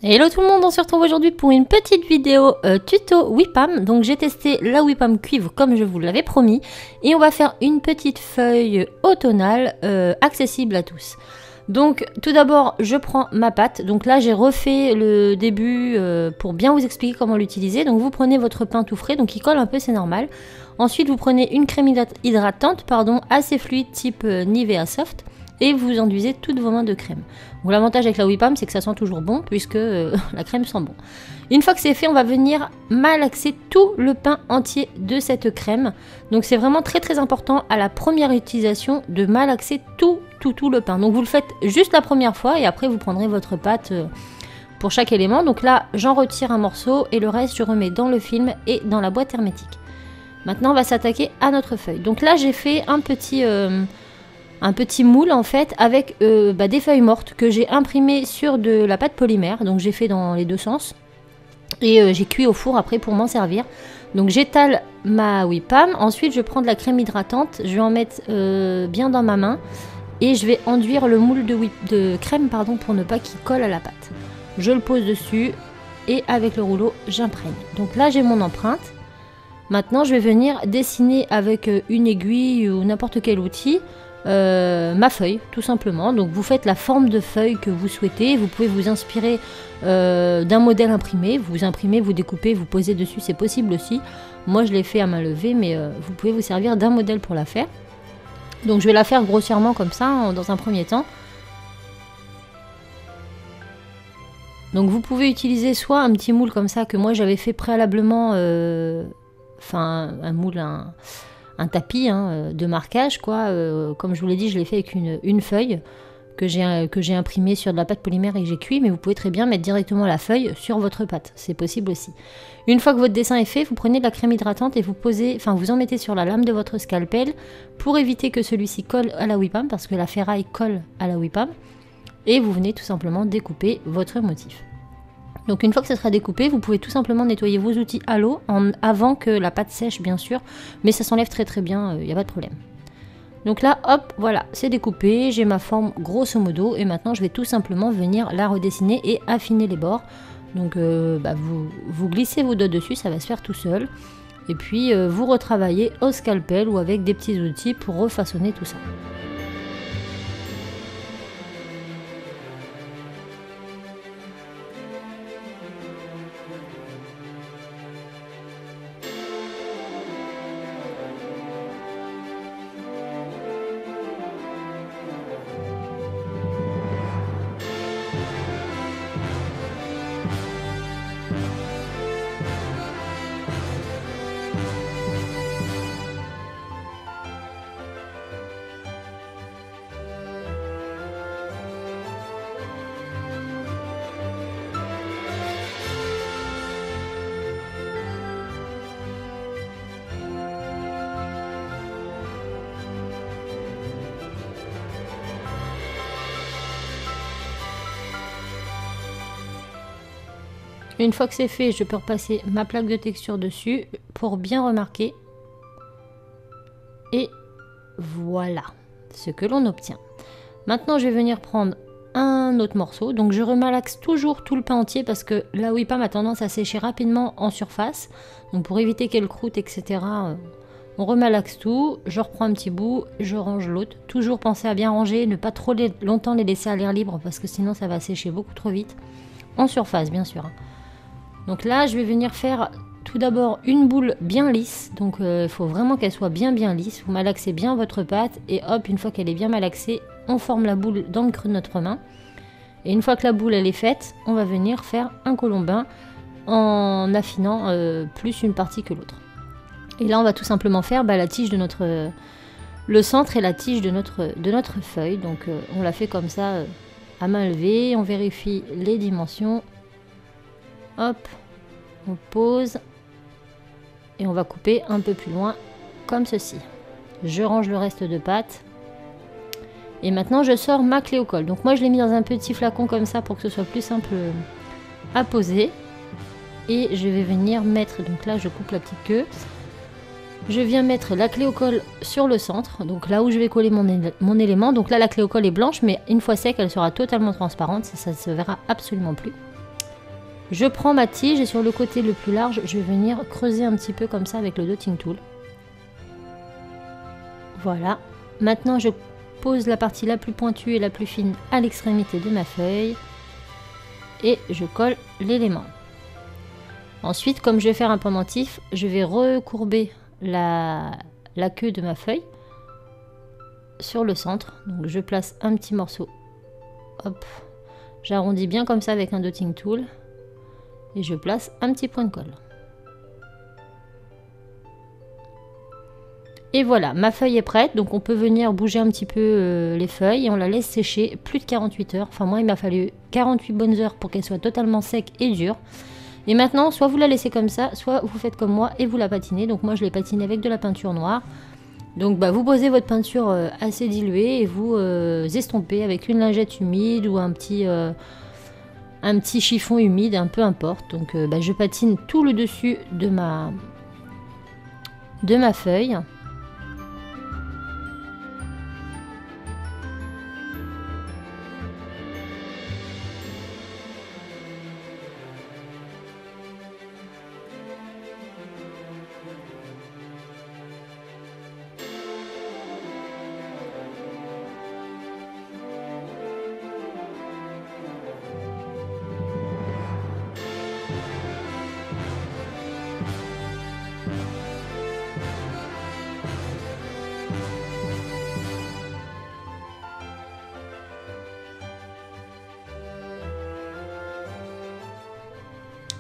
Hello tout le monde, on se retrouve aujourd'hui pour une petite vidéo tuto WIPAM. Donc j'ai testé la WIPAM cuivre comme je vous l'avais promis. Et on va faire une petite feuille automnale accessible à tous. Donc tout d'abord je prends ma pâte. Donc là j'ai refait le début pour bien vous expliquer comment l'utiliser. Donc vous prenez votre pain tout frais, donc il colle un peu, c'est normal. Ensuite vous prenez une crème hydratante assez fluide type Nivea Soft. Et vous enduisez toutes vos mains de crème. Bon, l'avantage avec la WIPAM, c'est que ça sent toujours bon, puisque la crème sent bon. Une fois que c'est fait, on va venir malaxer tout le pain entier de cette crème. Donc c'est vraiment très important à la première utilisation de malaxer tout le pain. Donc vous le faites juste la première fois et après vous prendrez votre pâte pour chaque élément. Donc là, j'en retire un morceau et le reste, je remets dans le film et dans la boîte hermétique. Maintenant, on va s'attaquer à notre feuille. Donc là, j'ai fait un petit moule en fait avec des feuilles mortes que j'ai imprimées sur de la pâte polymère. Donc j'ai fait dans les deux sens et j'ai cuit au four après pour m'en servir. Donc j'étale ma WIPAM, ensuite je prends de la crème hydratante, je vais en mettre bien dans ma main et je vais enduire le moule de crème pour ne pas qu'il colle à la pâte. Je le pose dessus et avec le rouleau j'imprègne. Donc là j'ai mon empreinte. Maintenant je vais venir dessiner avec une aiguille ou n'importe quel outil ma feuille tout simplement. Donc vous faites la forme de feuille que vous souhaitez, vous pouvez vous inspirer d'un modèle imprimé, vous imprimez, vous découpez, vous posez dessus, c'est possible aussi. Moi je l'ai fait à main levée, mais vous pouvez vous servir d'un modèle pour la faire. Donc je vais la faire grossièrement comme ça dans un premier temps. Donc vous pouvez utiliser soit un petit moule comme ça que moi j'avais fait préalablement, un moule, un tapis de marquage quoi. Comme je vous l'ai dit, je l'ai fait avec une feuille que j'ai imprimée sur de la pâte polymère et que j'ai cuit, mais vous pouvez très bien mettre directement la feuille sur votre pâte, c'est possible aussi. Une fois que votre dessin est fait, vous prenez de la crème hydratante et vous en mettez sur la lame de votre scalpel pour éviter que celui-ci colle à la WIPAM, parce que la ferraille colle à la WIPAM, et vous venez tout simplement découper votre motif. Donc une fois que ça sera découpé, vous pouvez tout simplement nettoyer vos outils à l'eau avant que la pâte sèche bien sûr, mais ça s'enlève très bien, il n'y a pas de problème. Donc là, hop, voilà, c'est découpé, j'ai ma forme grosso modo, et maintenant je vais tout simplement venir la redessiner et affiner les bords. Donc vous glissez vos doigts dessus, ça va se faire tout seul, et puis vous retravaillez au scalpel ou avec des petits outils pour refaçonner tout ça. Une fois que c'est fait, je peux repasser ma plaque de texture dessus pour bien remarquer. Et voilà ce que l'on obtient. Maintenant, je vais venir prendre un autre morceau. Donc, je remalaxe toujours tout le pain entier parce que la WIPAM a tendance à sécher rapidement en surface. Donc, pour éviter qu'elle croûte, etc., on remalaxe tout. Je reprends un petit bout, je range l'autre. Toujours penser à bien ranger, ne pas trop longtemps les laisser à l'air libre parce que sinon, ça va sécher beaucoup trop vite. En surface, bien sûr. Donc là, je vais venir faire tout d'abord une boule bien lisse. Donc il faut vraiment qu'elle soit bien lisse. Vous malaxez bien votre pâte et hop, une fois qu'elle est bien malaxée, on forme la boule dans le creux de notre main. Et une fois que la boule elle est faite, on va venir faire un colombin en affinant plus une partie que l'autre. Et là, on va tout simplement faire la tige de le centre et la tige de notre feuille. Donc on la fait comme ça à main levée. On vérifie les dimensions. Hop, on pose et on va couper un peu plus loin comme ceci. Je range le reste de pâte et maintenant je sors ma clé au colle. Donc moi je l'ai mis dans un petit flacon comme ça pour que ce soit plus simple à poser. Et je vais venir mettre, donc là je coupe la petite queue. Je viens mettre la clé au colle sur le centre, donc là où je vais coller mon élément. Donc là la clé au colle est blanche, mais une fois sec elle sera totalement transparente, ça ne se verra absolument plus. Je prends ma tige et sur le côté le plus large, je vais venir creuser un petit peu comme ça avec le dotting tool. Voilà. Maintenant, je pose la partie la plus pointue et la plus fine à l'extrémité de ma feuille et je colle l'élément. Ensuite, comme je vais faire un pendentif, je vais recourber la queue de ma feuille sur le centre. Donc je place un petit morceau, hop, j'arrondis bien comme ça avec un dotting tool et je place un petit point de colle. Et voilà, ma feuille est prête, donc on peut venir bouger un petit peu les feuilles et on la laisse sécher plus de 48 heures. Enfin moi il m'a fallu 48 bonnes heures pour qu'elle soit totalement sec et dure. Et maintenant, soit vous la laissez comme ça, soit vous faites comme moi et vous la patinez. Donc moi je l'ai patinée avec de la peinture noire. Donc vous posez votre peinture assez diluée et vous estompez avec une lingette humide ou un petit chiffon humide, peu importe. Donc je patine tout le dessus de ma feuille.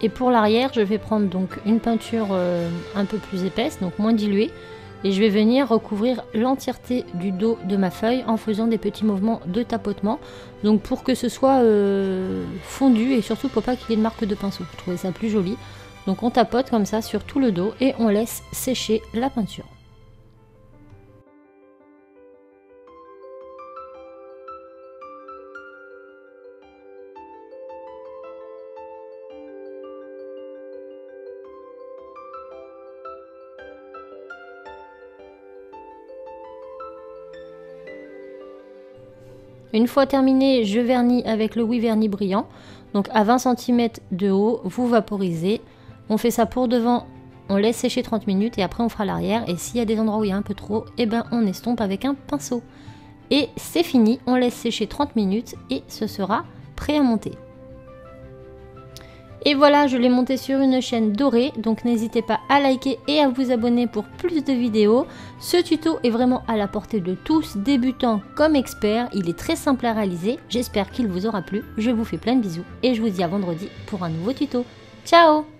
Et pour l'arrière, je vais prendre donc une peinture un peu plus épaisse, donc moins diluée, et je vais venir recouvrir l'entièreté du dos de ma feuille en faisant des petits mouvements de tapotement, donc pour que ce soit fondu et surtout pour pas qu'il y ait de marque de pinceau. Je trouvais ça plus joli. Donc on tapote comme ça sur tout le dos et on laisse sécher la peinture. Une fois terminé, je vernis avec le Oui Vernis brillant. Donc à 20 cm de haut, vous vaporisez. On fait ça pour devant, on laisse sécher 30 minutes et après on fera l'arrière. Et s'il y a des endroits où il y a un peu trop, eh ben on estompe avec un pinceau. Et c'est fini, on laisse sécher 30 minutes et ce sera prêt à monter. Et voilà, je l'ai monté sur une chaîne dorée, donc n'hésitez pas à liker et à vous abonner pour plus de vidéos. Ce tuto est vraiment à la portée de tous, débutants comme experts. Il est très simple à réaliser, j'espère qu'il vous aura plu. Je vous fais plein de bisous et je vous dis à vendredi pour un nouveau tuto. Ciao!